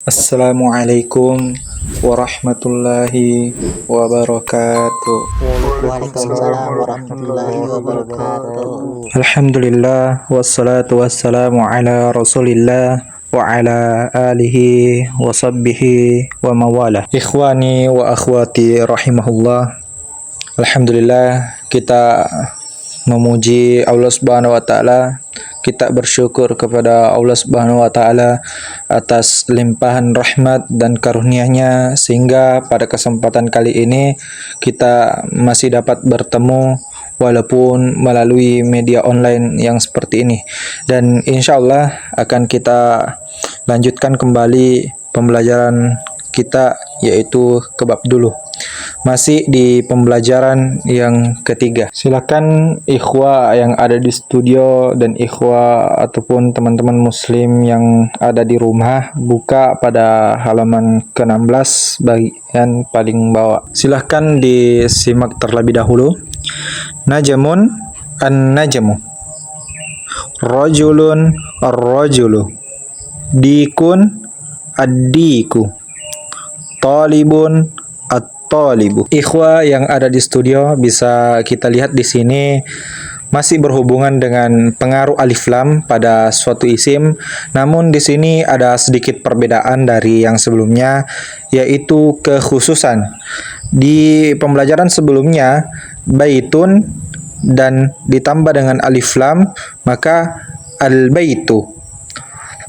Assalamualaikum warahmatullahi wabarakatuh. Waalaikumsalam warahmatullahi wabarakatuh. Alhamdulillah wassalatu wassalamu ala Rasulillah wa ala alihi wa sahbihi wa mawalah. Ikhwani wa akhwati rahimahullah. Alhamdulillah kita memuji Allah Subhanahu wa taala. Kita bersyukur kepada Allah Subhanahu wa taala atas limpahan rahmat dan karunia-Nya sehingga pada kesempatan kali ini kita masih dapat bertemu walaupun melalui media online yang seperti ini. Dan insya Allah akan kita lanjutkan kembali pembelajaran kita yaitu kebab dulu. Masih di pembelajaran yang ketiga. Silakan ikhwah yang ada di studio dan ikhwah ataupun teman-teman muslim yang ada di rumah buka pada halaman ke-16 bagian paling bawah. Silakan disimak terlebih dahulu. Najamun an-najmu. Rajulun ar-rajulu. Dikun ad-diku. Talibun at-talibu. Ikhwah yang ada di studio bisa kita lihat di sini masih berhubungan dengan pengaruh alif lam pada suatu isim, namun di sini ada sedikit perbedaan dari yang sebelumnya, yaitu kekhususan. Di pembelajaran sebelumnya, baitun dan ditambah dengan alif lam, maka al-baitu.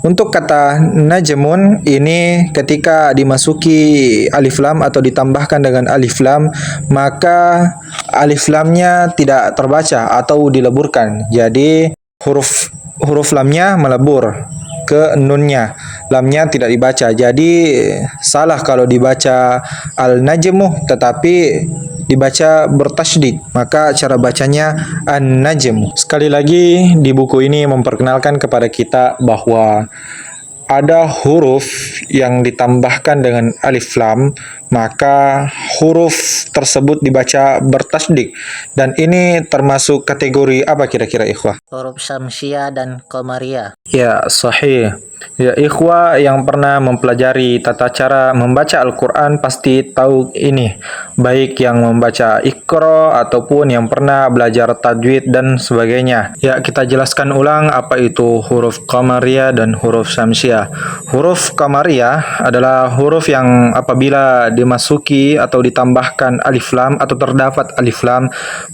Untuk kata najmun ini ketika dimasuki alif lam atau ditambahkan dengan alif lam, maka alif lamnya tidak terbaca atau dileburkan. Jadi huruf lamnya melebur ke nunnya, lamnya tidak dibaca. Jadi salah kalau dibaca al-najmu tetapi dibaca bertasydid, maka cara bacanya an-najm. Sekali lagi di buku ini memperkenalkan kepada kita bahwa ada huruf yang ditambahkan dengan alif lam, maka huruf tersebut dibaca bertasydid. Dan ini termasuk kategori apa kira-kira ikhwah? Huruf Syamsiah dan Qamariyah. Ya, sahih. Ya, ikhwah yang pernah mempelajari tata cara membaca Al-Quran pasti tahu ini. Baik yang membaca Iqra ataupun yang pernah belajar tajwid dan sebagainya. Ya, kita jelaskan ulang apa itu huruf Qamariyah dan huruf Syamsiah. Huruf Qamariyah adalah huruf yang apabila dimasuki atau ditambahkan alif lam atau terdapat alif lam,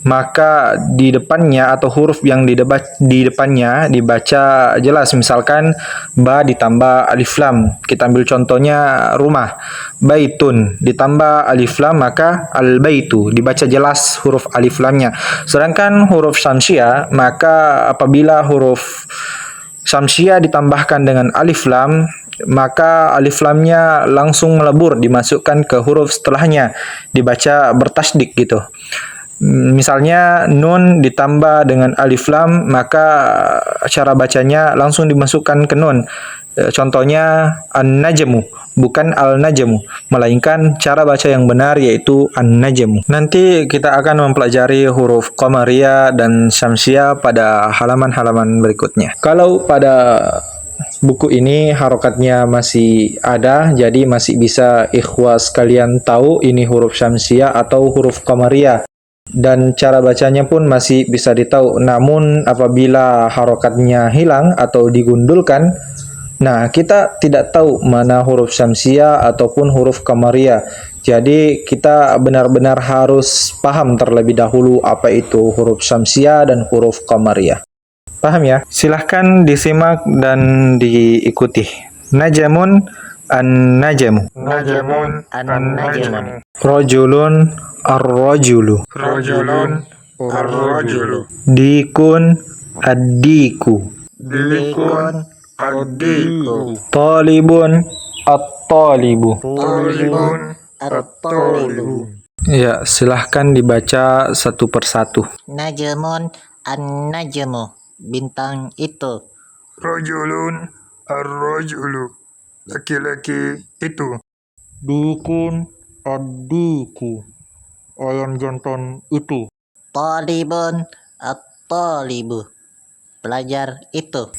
maka di depannya atau huruf yang di depannya dibaca jelas. Misalkan ba ditambah alif lam, kita ambil contohnya rumah, baitun ditambah alif lam maka al baitu, dibaca jelas huruf alif lamnya. Sedangkan huruf syamsiah, maka apabila huruf syamsiah ditambahkan dengan alif lam, maka alif lamnya langsung melebur, dimasukkan ke huruf setelahnya, dibaca bertasydid gitu. Misalnya nun ditambah dengan alif lam, maka cara bacanya langsung dimasukkan ke nun. Contohnya an-najmu, bukan al-najmu, melainkan cara baca yang benar yaitu an-najmu. Nanti kita akan mempelajari huruf qamariyah dan syamsiah pada halaman-halaman berikutnya. Kalau pada buku ini harokatnya masih ada, jadi masih bisa ikhwas sekalian tahu ini huruf syamsiah atau huruf qamariyah. Dan cara bacanya pun masih bisa ditahu. Namun apabila harokatnya hilang atau digundulkan, nah kita tidak tahu mana huruf syamsiah ataupun huruf qamariyah. Jadi kita benar-benar harus paham terlebih dahulu apa itu huruf syamsiah dan huruf qamariyah. Paham ya? Silahkan disimak dan diikuti. Najamun an-najmu. Najamun An-najmun. Rajulun ar-rajulu. Rajulun ar-rajulu. Dikun ad-diku. Dikun ad-diku. Talibun at-talibu. Talibun at-talibu. Ya, silahkan dibaca satu persatu. Najmun an-najmu. Bintang itu. Rajulun ar-rajulu. Laki-laki itu. Dikun ad-diku. Ayam jantan itu. Talibun at-talibu. Pelajar itu.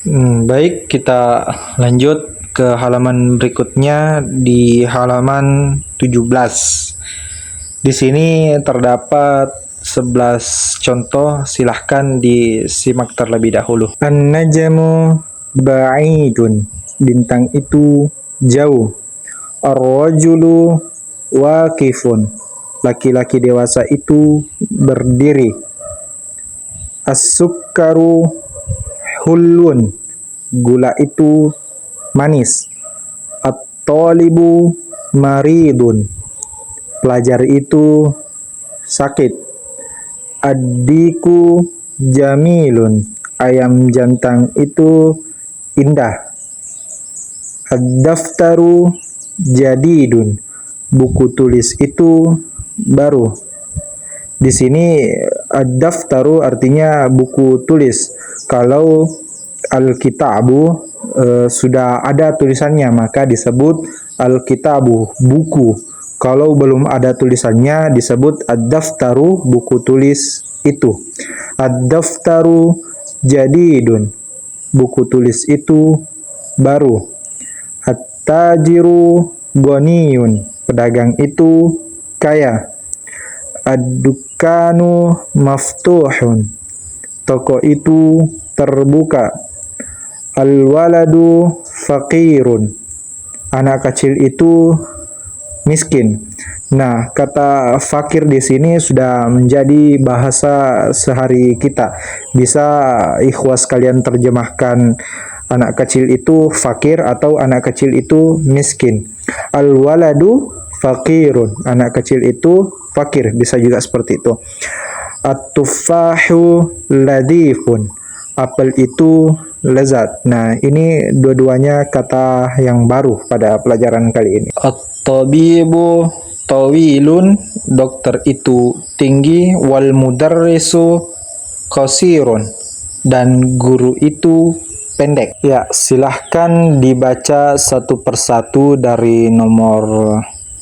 Baik, kita lanjut ke halaman berikutnya di halaman 17. Di sini terdapat 11 contoh, silahkan disimak terlebih dahulu. An-najmu ba'idun, bintang itu jauh. Ar-rajulu waqifun, laki-laki dewasa itu berdiri. As-sukkaru hulun, gula itu manis. At-talibu maridun, pelajar itu sakit. Ad-diku jamilun, ayam jantan itu indah. Ad-daftaru jadidun, buku tulis itu baru. Di sini ad-daftaru artinya buku tulis. Kalau al-kitabu sudah ada tulisannya maka disebut al-kitabu, buku. Kalau belum ada tulisannya disebut ad-daftaru, buku tulis itu. Ad-daftaru jadidun, buku tulis itu baru. At-tajiru ghaniyun, pedagang itu kaya. Ad-dukkanu maftuhun, toko itu terbuka. Al-waladu faqirun, anak kecil itu miskin. Nah, kata fakir di sini sudah menjadi bahasa sehari kita. Bisa ikhwas kalian terjemahkan anak kecil itu fakir atau anak kecil itu miskin. Al-waladu faqirun, anak kecil itu fakir, bisa juga seperti itu. At-tuffahu ladifun, apel itu lezat. Nah, ini dua-duanya kata yang baru pada pelajaran kali ini. At-tabibu tawilun, dokter itu tinggi. Wal mudarrisu qasirun, dan guru itu pendek. Ya, silahkan dibaca satu persatu dari nomor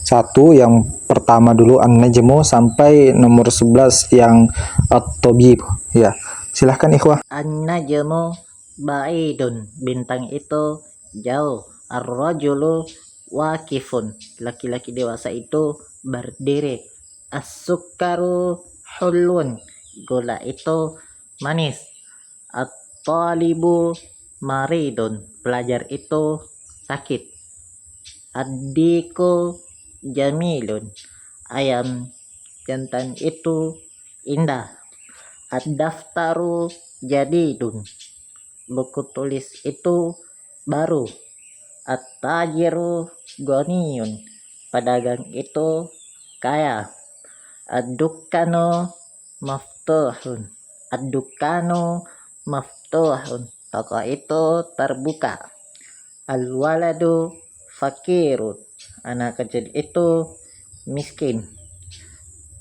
1 yang pertama dulu an-najmu sampai nomor 11 yang at-tabib. Ya, silahkan ikhwah. An-najmu ba'idun, bintang itu jauh. Ar-rajulu waqifun, laki-laki dewasa itu berdiri. As-sukkaru hulun, gula itu manis. At-talibu maridun, pelajar itu sakit. Ad-diku jamilun, ayam jantan itu indah. Ad-daftaru jadidun, buku tulis itu baru. At-tajiru ghaniyun, pedagang itu kaya. Ad-dukkanu maftuhun, ad-dukkanu maftuhun, toko itu terbuka. Al-waladu fakirun, anak kecil itu miskin.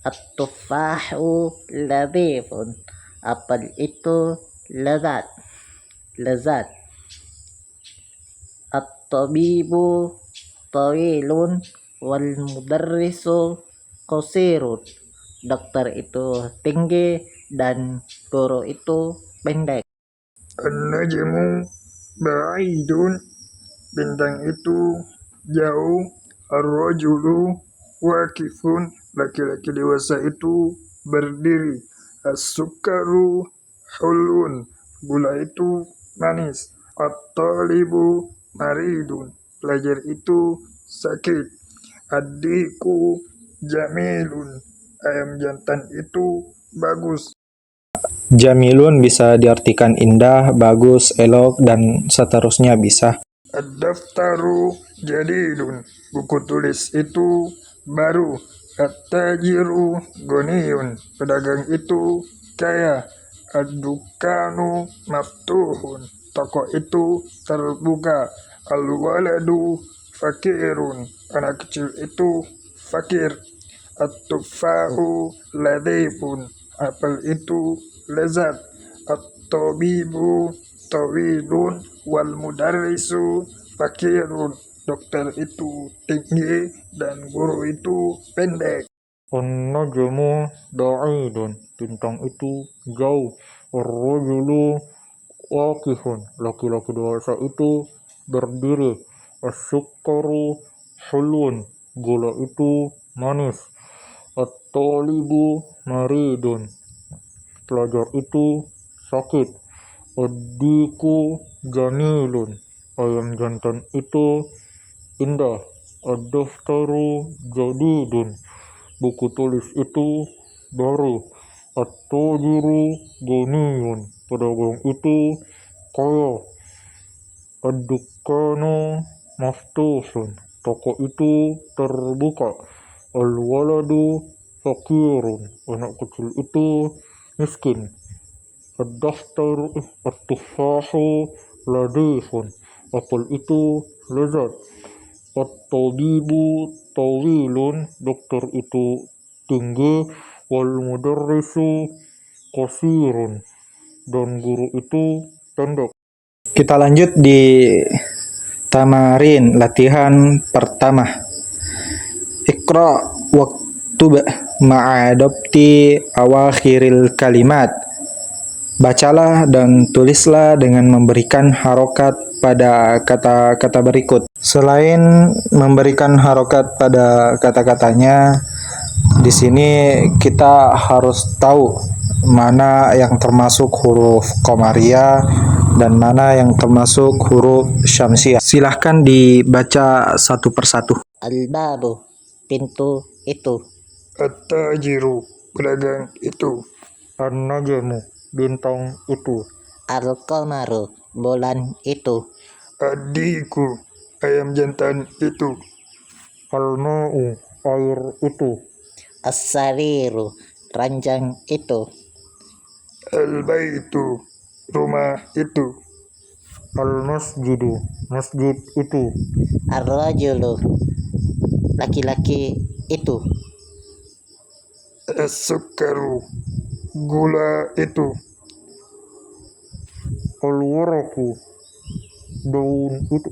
At-tuffahu ladifun, apel itu lezat. At-tabibu tawilun wal mudarrisu qasirun, dokter itu tinggi dan guru itu pendek. An-najmu ba'idun, bintang itu jauh. Ar-rajulu waqifun, laki-laki dewasa itu berdiri. As-sukkaru hulun, gula itu manis. At-talibu maridun, pelajar itu sakit. Ad-diku jamilun, ayam jantan itu bagus. Jamilun bisa diartikan indah, bagus, elok, dan seterusnya bisa. Ad-daftaru jadidun, buku tulis itu baru. At-tajiru ghaniyun, pedagang itu kaya. Ad-dukkanu maftuhun, toko itu terbuka. Al-waladu fakirun, anak kecil itu fakir. At-tuffahu ladifun, apel itu lezat. At-tabibu tawilun wal mudarrisu fakirun, dokter itu tinggi dan guru itu pendek. An-najmu ba'idun, bintang itu jauh. Ar-rajulu waqifun, laki-laki dewasa itu berdiri. As-sukkaru hulun, gula itu manis. At-talibu maridun, pelajar itu sakit. Ad-diku jamilun, ayam jantan itu indah. Ad-daftaru jadidun, buku tulis itu baru. At-tajiru ghaniyun, pedagang itu kaya. Ad-dukkanu maftuhun, toko itu terbuka. Al-waladu fakirun, anak kecil itu miskin. Ad-daftaru at-tufahu ladihun, apel itu lezat. At-tabibu tawilun, dokter itu tinggi. Wal mudarrisu qasirun, dan guru itu pendek. Kita lanjut di tamarin latihan pertama. Iqra waktub ma'adabti awakhiril kalimat. Bacalah dan tulislah dengan memberikan harokat pada kata-kata berikut. Selain memberikan harokat pada kata-katanya, di sini kita harus tahu mana yang termasuk huruf qamariyah dan mana yang termasuk huruf syamsiyah. Silahkan dibaca satu persatu. Al-babu, pintu itu. At-tajiru, pedagang itu. An-najmu, bintang itu. Al-qamaru, bulan itu. Ad-diku, ayam jantan itu. Al-ma'u, air itu. As-sariru, ranjang itu. Al-baitu, rumah itu. Al-masjidu, masjid itu. Ar-rajulu, laki-laki itu. As-sukkaru, gula itu. Al-waraku, daun itu,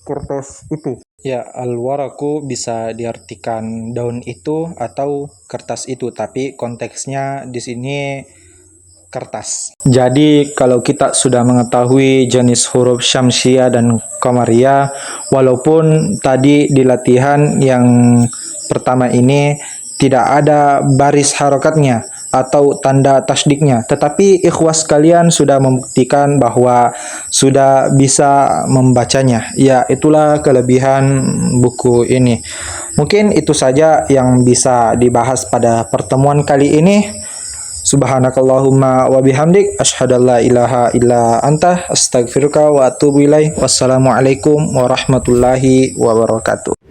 kertas itu. Ya, al-waraku bisa diartikan daun itu atau kertas itu, tapi konteksnya di sini kertas. Jadi kalau kita sudah mengetahui jenis huruf syamsiyah dan qamariyah, walaupun tadi di latihan yang pertama ini tidak ada baris harokatnya atau tanda tasdiknya, tetapi ikhwas kalian sudah membuktikan bahwa sudah bisa membacanya. Ya, itulah kelebihan buku ini. Mungkin itu saja yang bisa dibahas pada pertemuan kali ini. Subhanakallahumma wa bihamdik, asyhadu an la ilaha illa anta, astaghfiruka wa atubu ilaik. Wassalamualaikum warahmatullahi wabarakatuh.